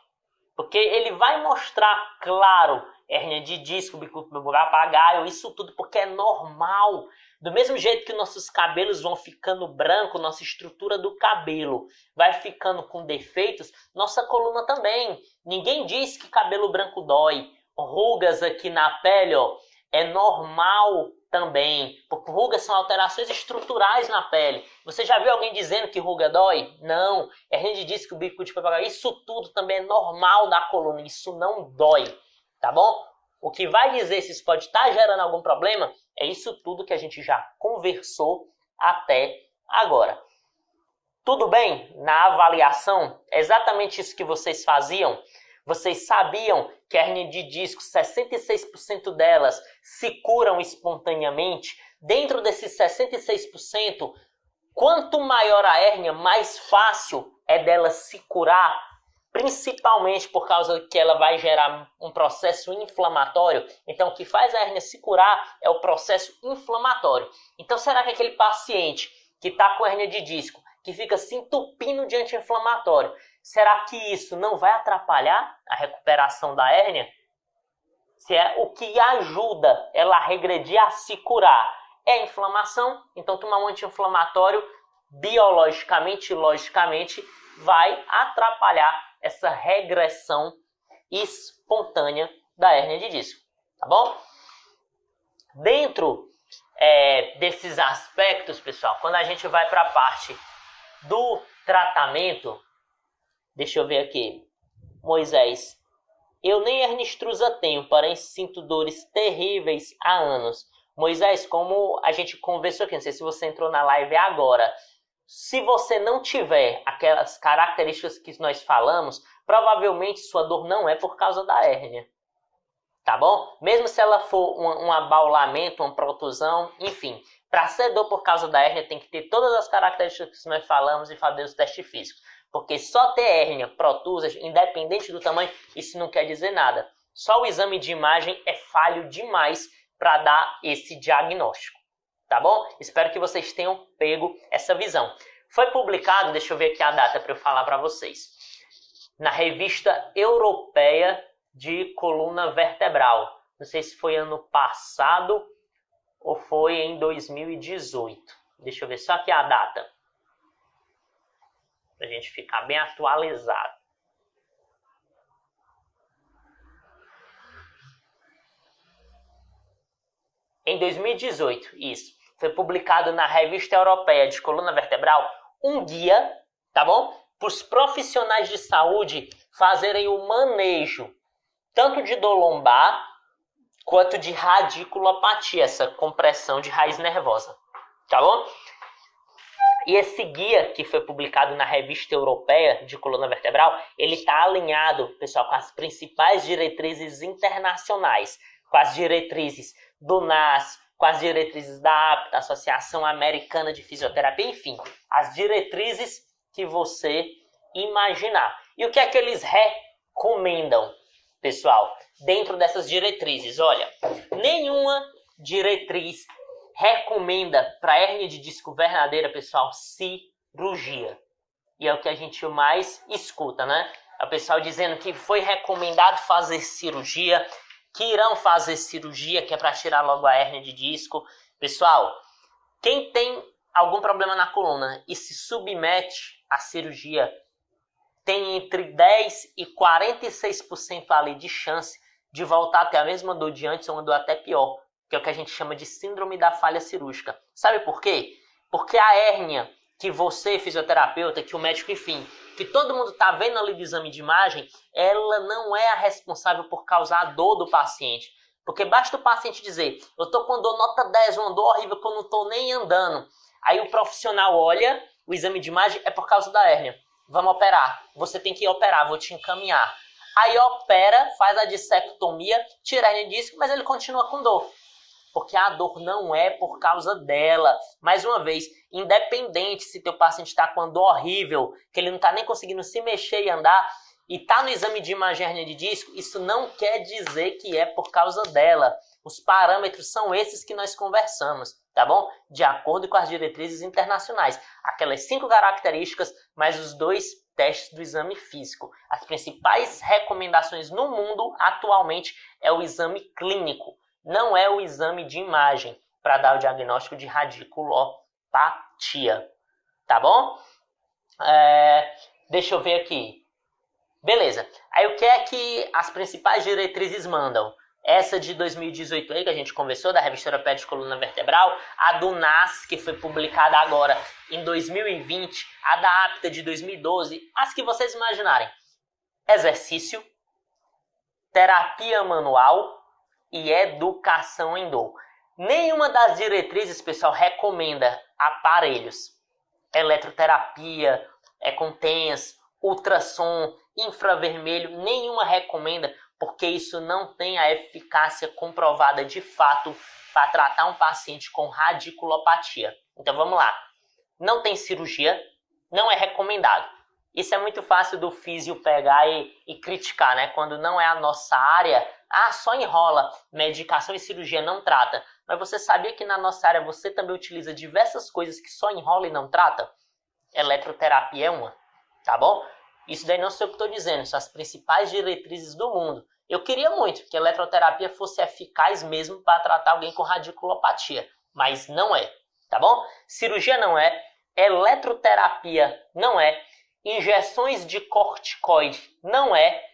Porque ele vai mostrar, claro, hérnia de disco, bicúspide papagaio, isso tudo porque é normal. Do mesmo jeito que nossos cabelos vão ficando brancos, nossa estrutura do cabelo vai ficando com defeitos, nossa coluna também. Ninguém diz que cabelo branco dói. Rugas aqui na pele, ó, é normal também. Porque rugas são alterações estruturais na pele. Você já viu alguém dizendo que ruga dói? Não. Hérnia de disco, bicúspide papagaio, isso tudo também é normal da coluna. Isso não dói, tá bom? O que vai dizer se isso pode estar gerando algum problema é isso tudo que a gente já conversou até agora. Tudo bem? Na avaliação, é exatamente isso que vocês faziam. Vocês sabiam que a hérnia de disco, 66% delas se curam espontaneamente? Dentro desses 66%, quanto maior a hérnia, mais fácil é dela se curar, principalmente por causa que ela vai gerar um processo inflamatório. Então, o que faz a hérnia se curar é o processo inflamatório. Então, será que aquele paciente que está com hérnia de disco, que fica se entupindo de anti-inflamatório, será que isso não vai atrapalhar a recuperação da hérnia? Se é o que ajuda ela a regredir, a se curar, é a inflamação, então tomar um anti-inflamatório biologicamente e logicamente vai atrapalhar essa regressão espontânea da hérnia de disco, tá bom? Dentro desses aspectos, pessoal, quando a gente vai para a parte do tratamento, deixa eu ver aqui, Moisés, eu nem hernia extrusa tenho, porém sinto dores terríveis há anos. Moisés, como a gente conversou aqui, não sei se você entrou na live agora, se você não tiver aquelas características que nós falamos, provavelmente sua dor não é por causa da hérnia, tá bom? Mesmo se ela for um abaulamento, uma protusão, enfim, para ser dor por causa da hérnia tem que ter todas as características que nós falamos e fazer os testes físicos. Porque só ter hérnia, protusa, independente do tamanho, isso não quer dizer nada. Só o exame de imagem é falho demais para dar esse diagnóstico. Tá bom? Espero que vocês tenham pego essa visão. Foi publicado, deixa eu ver aqui a data para eu falar para vocês, na Revista Europeia de Coluna Vertebral. Não sei se foi ano passado ou foi em 2018. Deixa eu ver só aqui a data, para a gente ficar bem atualizado. Em 2018, isso. Foi publicado na Revista Europeia de Coluna Vertebral um guia, tá bom? Para os profissionais de saúde fazerem o manejo tanto de dor lombar quanto de radiculopatia, essa compressão de raiz nervosa, tá bom? E esse guia que foi publicado na Revista Europeia de Coluna Vertebral, ele está alinhado, pessoal, com as principais diretrizes internacionais, com as diretrizes do NAS, com as diretrizes da APTA, Associação Americana de Fisioterapia, enfim, as diretrizes que você imaginar. E o que é que eles recomendam, pessoal, dentro dessas diretrizes? Olha, nenhuma diretriz recomenda para hérnia de disco verdadeira, pessoal, cirurgia. E é o que a gente mais escuta, né? O pessoal dizendo que foi recomendado fazer cirurgia, que irão fazer cirurgia, que é para tirar logo a hérnia de disco. Pessoal, quem tem algum problema na coluna e se submete à cirurgia, tem entre 10% e 46% ali de chance de voltar a ter a mesma dor de antes ou uma dor até pior, que é o que a gente chama de síndrome da falha cirúrgica. Sabe por quê? Porque a hérnia que você, fisioterapeuta, que o médico, enfim, que todo mundo está vendo ali do exame de imagem, ela não é a responsável por causar a dor do paciente. Porque basta o paciente dizer, eu estou com dor nota 10, uma dor horrível que eu não estou nem andando. Aí o profissional olha, o exame de imagem é por causa da hérnia. Vamos operar. Você tem que operar, vou te encaminhar. Aí opera, faz a dissectomia, tira a hérnia de disco, mas ele continua com dor. Porque a dor não é por causa dela. Mais uma vez, independente se teu paciente está com uma dor horrível, que ele não está nem conseguindo se mexer e andar, e está no exame de imagem hérnia de disco, isso não quer dizer que é por causa dela. Os parâmetros são esses que nós conversamos, tá bom? De acordo com as diretrizes internacionais. Aquelas 5 características, mais os 2 testes do exame físico. As principais recomendações no mundo atualmente é o exame clínico, não é o exame de imagem, para dar o diagnóstico de radiculopatia, tá bom? Deixa eu ver aqui. Beleza. Aí o que é que as principais diretrizes mandam? Essa de 2018 aí, que a gente conversou, da Revista Europeia de Coluna Vertebral, a do NAS, que foi publicada agora em 2020, a da APTA de 2012, as que vocês imaginarem. Exercício, terapia manual e educação em dor. Nenhuma das diretrizes, pessoal, recomenda aparelhos. Eletroterapia, com-TENS, ultrassom, infravermelho, nenhuma recomenda, porque isso não tem a eficácia comprovada de fato para tratar um paciente com radiculopatia. Então vamos lá. Não tem cirurgia, não é recomendado. Isso é muito fácil do físio pegar e criticar, né? Quando não é a nossa área, só enrola, medicação e cirurgia não trata. Mas você sabia que na nossa área você também utiliza diversas coisas que só enrola e não trata? Eletroterapia é uma, tá bom? Isso daí não sei o que estou dizendo, são as principais diretrizes do mundo. Eu queria muito que a eletroterapia fosse eficaz mesmo para tratar alguém com radiculopatia, mas não é, tá bom? Cirurgia não é, eletroterapia não é, injeções de corticoide não é,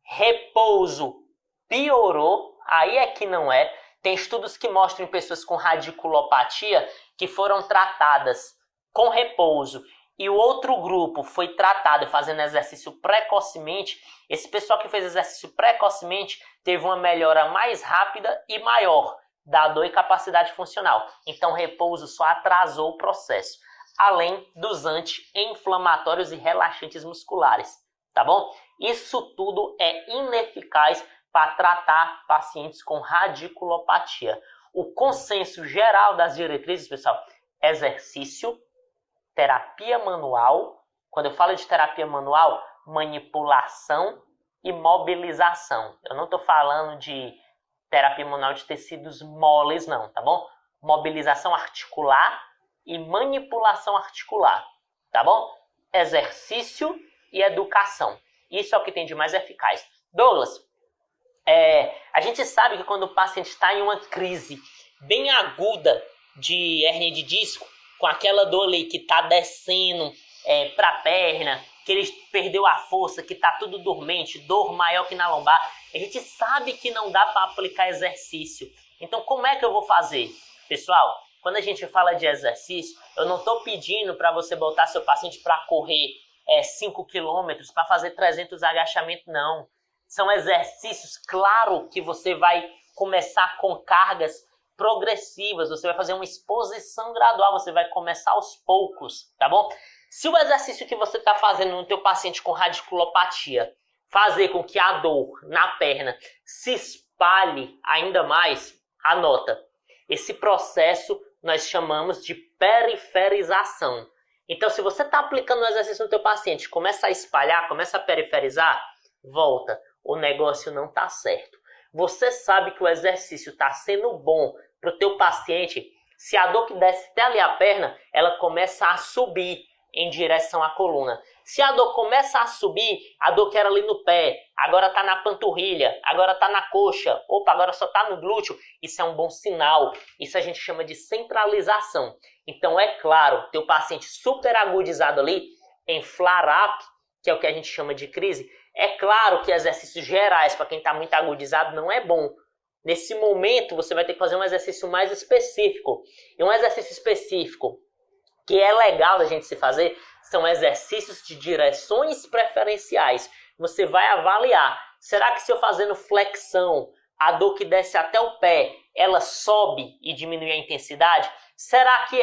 repouso piorou, aí é que não é. Tem estudos que mostram em pessoas com radiculopatia que foram tratadas com repouso e o outro grupo foi tratado fazendo exercício precocemente. Esse pessoal que fez exercício precocemente teve uma melhora mais rápida e maior da dor e capacidade funcional. Então, repouso só atrasou o processo, além dos anti-inflamatórios e relaxantes musculares, tá bom? Isso tudo é ineficaz para tratar pacientes com radiculopatia. O consenso geral das diretrizes, pessoal, exercício, terapia manual. Quando eu falo de terapia manual, manipulação e mobilização. Eu não estou falando de terapia manual de tecidos moles, não, tá bom? Mobilização articular e manipulação articular, tá bom? Exercício e educação. Isso é o que tem de mais eficaz. Douglas, a gente sabe que quando o paciente está em uma crise bem aguda de hérnia de disco, com aquela dor ali que está descendo para a perna, que ele perdeu a força, que está tudo dormente, dor maior que na lombar, a gente sabe que não dá para aplicar exercício. Então, como é que eu vou fazer? Pessoal, quando a gente fala de exercício, eu não estou pedindo para você botar seu paciente para correr 5 km, para fazer 300 agachamentos, não. São exercícios, claro que você vai começar com cargas progressivas, você vai fazer uma exposição gradual, você vai começar aos poucos, tá bom? Se o exercício que você está fazendo no teu paciente com radiculopatia fazer com que a dor na perna se espalhe ainda mais, anota. Esse processo nós chamamos de periferização. Então, se você está aplicando o exercício no teu paciente, começa a espalhar, começa a periferizar, volta. O negócio não está certo. Você sabe que o exercício está sendo bom para o teu paciente. Se a dor que desce até ali a perna, ela começa a subir em direção à coluna. Se a dor começa a subir, a dor que era ali no pé, agora está na panturrilha, agora está na coxa, opa, agora só está no glúteo, isso é um bom sinal. Isso a gente chama de centralização. Então, é claro, teu paciente super agudizado ali, em flare-up, que é o que a gente chama de crise, é claro que exercícios gerais, para quem está muito agudizado, não é bom. Nesse momento, você vai ter que fazer um exercício mais específico. E um exercício específico que é legal da gente se fazer são exercícios de direções preferenciais. Você vai avaliar, será que se eu fazendo flexão, a dor que desce até o pé, ela sobe e diminui a intensidade? Será que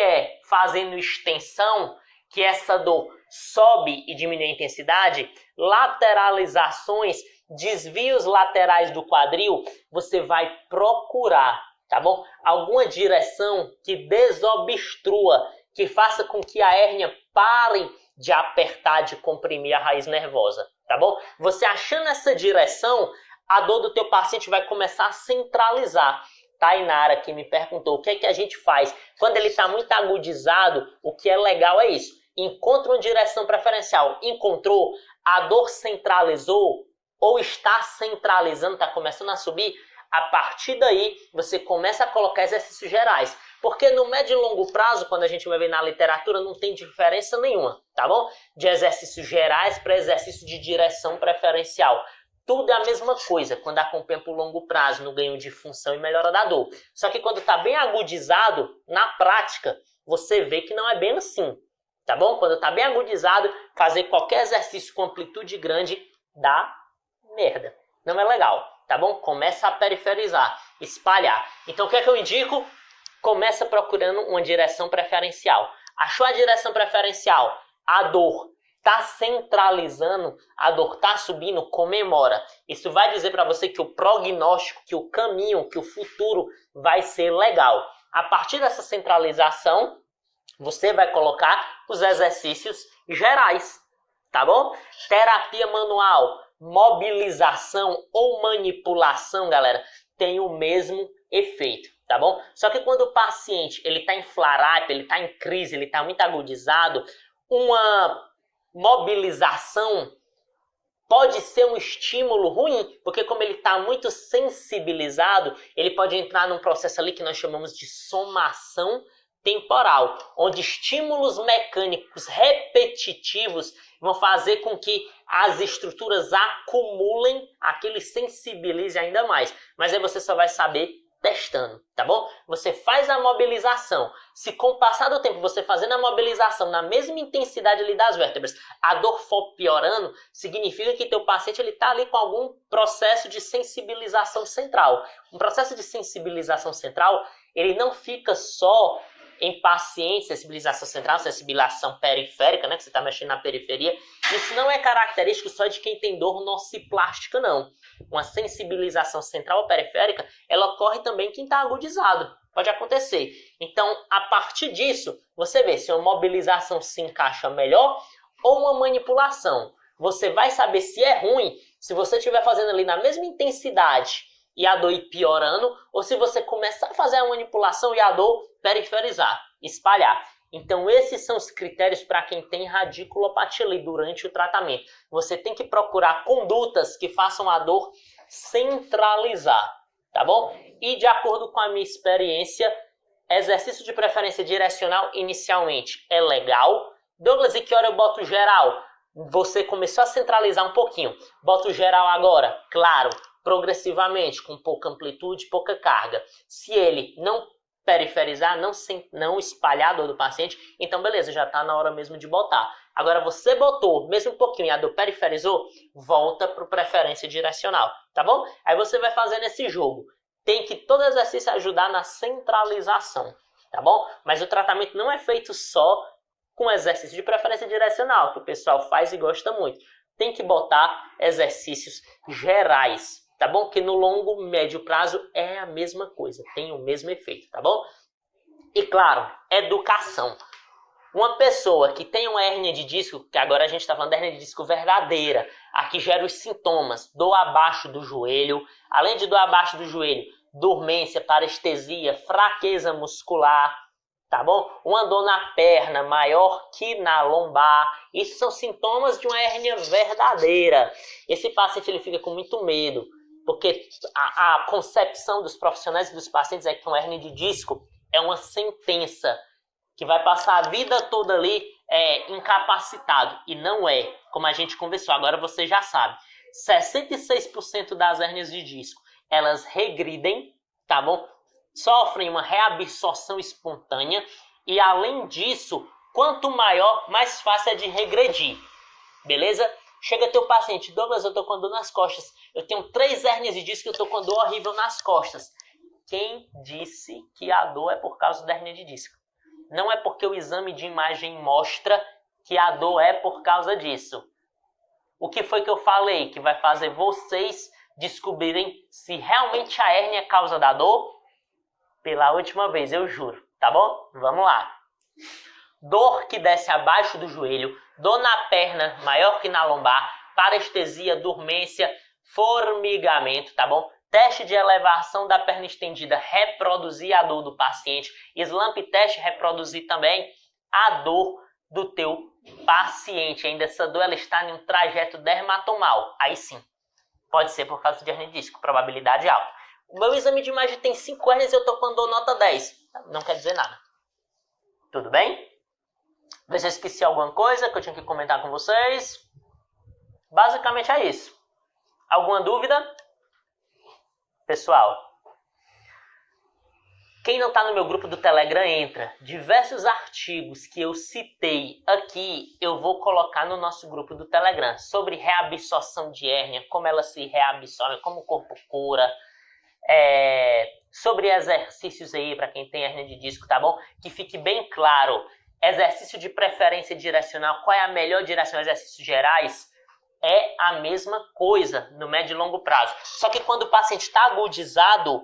fazendo extensão que essa dor sobe e diminui a intensidade? Lateralizações, desvios laterais do quadril, você vai procurar, tá bom? Alguma direção que desobstrua, que faça com que a hérnia pare de apertar, de comprimir a raiz nervosa, tá bom? Você achando essa direção, a dor do teu paciente vai começar a centralizar. Tainara, que me perguntou o que é que a gente faz quando ele está muito agudizado. O que é legal é isso. Encontra uma direção preferencial. Encontrou, a dor centralizou ou está centralizando, está começando a subir. A partir daí, você começa a colocar exercícios gerais. Porque no médio e longo prazo, quando a gente vai ver na literatura, não tem diferença nenhuma, tá bom? De exercícios gerais para exercício de direção preferencial. Tudo é a mesma coisa quando acompanha por longo prazo, no ganho de função e melhora da dor. Só que quando está bem agudizado, na prática, você vê que não é bem assim, tá bom? Quando está bem agudizado, fazer qualquer exercício com amplitude grande dá merda. Não é legal, tá bom? Começa a periferizar, espalhar. Então o que é que eu indico? Começa procurando uma direção preferencial. Achou a direção preferencial? A dor está centralizando, a dor está subindo, comemora. Isso vai dizer para você que o prognóstico, que o caminho, que o futuro vai ser legal. A partir dessa centralização, você vai colocar os exercícios gerais, tá bom? Terapia manual, mobilização ou manipulação, galera, tem o mesmo efeito, tá bom? Só que quando o paciente ele está em flare-up, ele está em crise, ele está muito agudizado, uma mobilização pode ser um estímulo ruim, porque como ele está muito sensibilizado, ele pode entrar num processo ali que nós chamamos de somação temporal, onde estímulos mecânicos repetitivos vão fazer com que as estruturas acumulem, aquilo sensibilize ainda mais. Mas aí você só vai saber testando, tá bom? Você faz a mobilização. Se com o passar do tempo você fazendo a mobilização na mesma intensidade ali das vértebras, a dor for piorando, significa que teu paciente ele tá ali com algum processo de sensibilização central. Um processo de sensibilização central, ele não fica só em pacientes, sensibilização central, sensibilização periférica, né, que você está mexendo na periferia. Isso não é característico só de quem tem dor nociplástica, não. Uma sensibilização central ou periférica, ela ocorre também em quem está agudizado. Pode acontecer. Então, a partir disso, você vê se uma mobilização se encaixa melhor ou uma manipulação. Você vai saber se é ruim se você estiver fazendo ali na mesma intensidade e a dor ir piorando, ou se você começar a fazer a manipulação e a dor periferizar, espalhar. Então esses são os critérios para quem tem radiculopatia ali durante o tratamento. Você tem que procurar condutas que façam a dor centralizar, tá bom? E de acordo com a minha experiência, exercício de preferência direcional inicialmente é legal. Douglas, e que hora eu boto geral? Você começou a centralizar um pouquinho. Bota o geral agora, claro, progressivamente, com pouca amplitude, pouca carga. Se ele não periferizar, não espalhar a dor do paciente, então beleza, já está na hora mesmo de botar. Agora você botou, mesmo um pouquinho, e a dor periferizou, volta para o preferência direcional, tá bom? Aí você vai fazendo esse jogo. Tem que todo exercício ajudar na centralização, tá bom? Mas o tratamento não é feito só com exercício de preferência direcional, que o pessoal faz e gosta muito. Tem que botar exercícios gerais, tá bom? Que no longo, médio prazo é a mesma coisa, tem o mesmo efeito, tá bom? E claro, educação. Uma pessoa que tem uma hérnia de disco, que agora a gente está falando da hérnia de disco verdadeira, aqui gera os sintomas, dor abaixo do joelho, além de dor abaixo do joelho, dormência, parestesia, fraqueza muscular, tá bom? Uma dor na perna maior que na lombar, isso são sintomas de uma hérnia verdadeira. Esse paciente ele fica com muito medo, porque a concepção dos profissionais e dos pacientes é que uma hérnia de disco é uma sentença, que vai passar a vida toda ali incapacitado. E não é, como a gente conversou, agora você já sabe. 66% das hérnias de disco, elas regridem, tá bom? Sofrem uma reabsorção espontânea e, além disso, quanto maior, mais fácil é de regredir, beleza? Chega teu paciente, Douglas, eu tô com dor nas costas, eu tenho 3 hérnias de disco e eu tô com dor horrível nas costas. Quem disse que a dor é por causa da hérnia de disco? Não é porque o exame de imagem mostra que a dor é por causa disso. O que foi que eu falei que vai fazer vocês descobrirem se realmente a hérnia é causa da dor? Pela última vez, eu juro, tá bom? Vamos lá. Dor que desce abaixo do joelho, dor na perna maior que na lombar, parestesia, dormência, formigamento, tá bom? Teste de elevação da perna estendida, reproduzir a dor do paciente. Slump test, reproduzir também a dor do teu paciente. Ainda essa dor ela está em um trajeto dermatomal. Aí sim, pode ser por causa de hernia de disco, probabilidade alta. O meu exame de imagem tem 5 hernias e eu tô com dor nota 10. Não quer dizer nada. Tudo bem? Vê se eu esqueci alguma coisa que eu tinha que comentar com vocês. Basicamente é isso. Alguma dúvida? Pessoal, quem não está no meu grupo do Telegram, entra. Diversos artigos que eu citei aqui, eu vou colocar no nosso grupo do Telegram. Sobre reabsorção de hérnia, como ela se reabsorve, como o corpo cura. Sobre exercícios aí, para quem tem hérnia de disco, tá bom? Que fique bem claro. Exercício de preferência direcional, qual é a melhor direção? Exercícios gerais? É a mesma coisa no médio e longo prazo. Só que quando o paciente está agudizado,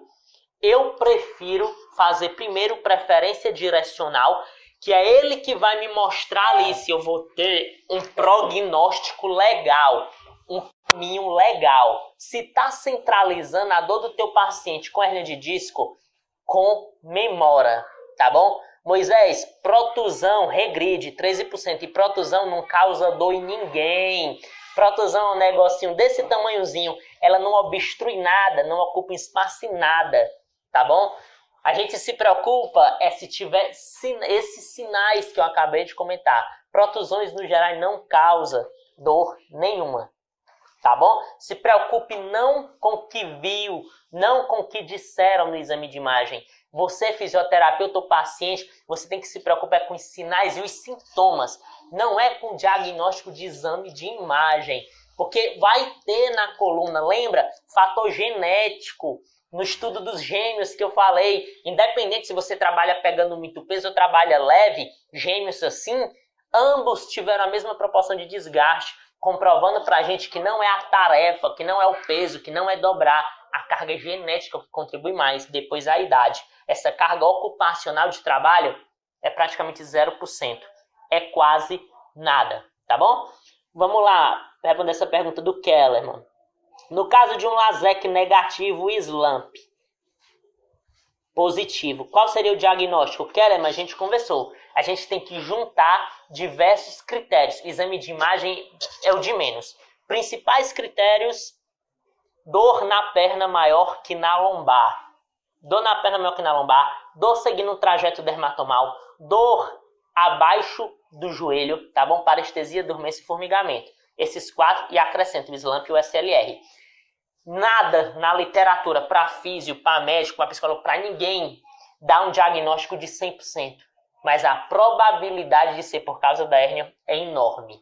eu prefiro fazer primeiro preferência direcional, que é ele que vai me mostrar ali se eu vou ter um prognóstico legal, um caminho legal. Se está centralizando a dor do teu paciente com hernia de disco, comemora, tá bom? Moisés, protusão, regride, 13%. E protusão não causa dor em ninguém. Protusão é um negocinho desse tamanhozinho, ela não obstrui nada, não ocupa espaço em nada, tá bom? A gente se preocupa se tiver esses sinais que eu acabei de comentar. Protusões no geral não causam dor nenhuma, tá bom? Se preocupe não com o que viu, não com o que disseram no exame de imagem. Você, fisioterapeuta ou paciente, você tem que se preocupar com os sinais e os sintomas. Não é com diagnóstico de exame de imagem. Porque vai ter na coluna, lembra? Fator genético. No estudo dos gêmeos que eu falei, independente se você trabalha pegando muito peso ou trabalha leve, gêmeos assim, ambos tiveram a mesma proporção de desgaste, comprovando pra gente que não é a tarefa, que não é o peso, que não é dobrar. A carga genética que contribui mais, depois a idade. Essa carga ocupacional de trabalho é praticamente 0%. É quase nada, tá bom? Vamos lá, responder essa pergunta do Kellerman. No caso de um LASEC negativo e SLUMP positivo, qual seria o diagnóstico? Kellerman, a gente conversou. A gente tem que juntar diversos critérios. Exame de imagem é o de menos. Principais critérios: dor na perna maior que na lombar. Dor na perna maior que na lombar. Dor seguindo o trajeto dermatomal. Dor abaixo do joelho, tá bom? Parestesia, dormência e formigamento. Esses 4 e acrescento o SLUMP e o SLR. Nada na literatura para físio, para médico, para psicólogo, para ninguém dá um diagnóstico de 100%. Mas a probabilidade de ser por causa da hérnia é enorme.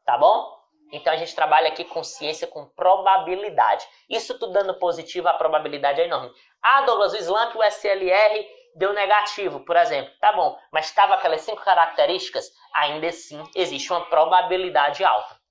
Tá bom? Então a gente trabalha aqui com ciência, com probabilidade. Isso tudo dando positivo, a probabilidade é enorme. Ah, Douglas, o SLUMP, o SLR deu negativo, por exemplo. Tá bom, mas estava aquelas 5 características, ainda assim existe uma probabilidade alta.